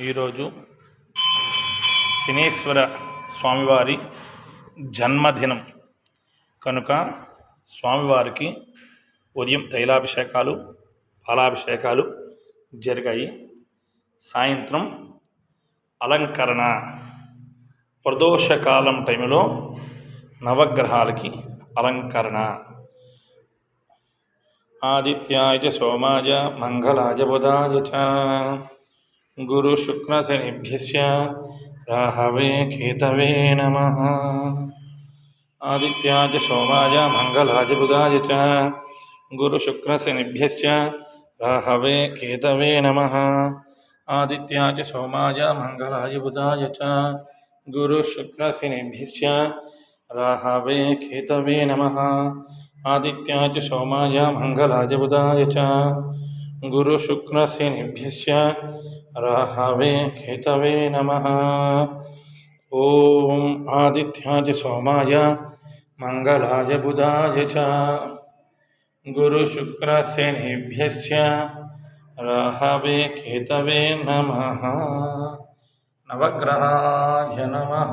ఈరోజు శనీశ్వర స్వామివారి జన్మదినం కనుక స్వామివారికి ఉదయం తైలాభిషేకాలు పాలాభిషేకాలు జరిగాయి. సాయంత్రం అలంకరణ ప్రదోషకాలం టైంలో నవగ్రహాలకి అలంకరణ. ఆదిత్యాయ చ సోమాయ మంగళాయ బుధాయ చ గురు శుక్ర శనిభ్యశ్చ రాహవే కేతవే నమః. ఆదిత్యాయ చ సోమాయ మంగళాయ బుధాయ చ గురు శుక్ర శనిభ్యశ్చ రాహవే కేతవే నమః. ఆదిత్యాయ చ సోమాయ మంగళాయ బుధాయ చ గురు శుక్ర శనిభ్యశ్చ రాహవే కేతవే నమః. ఆదిత్యాయ చ సోమాయ మంగళాయ బుధాయ చ గురు శుక్ర శనిభ్యశ్చ రాహవే కేతవే నమః. ఓం ఆదిత్యాయ చ సోమాయ మంగళాయ బుధాయ చ గురు శుక్ర శనిభ్యశ్చ రాహవే కేతవే నమః. నవగ్రహాయ నమః.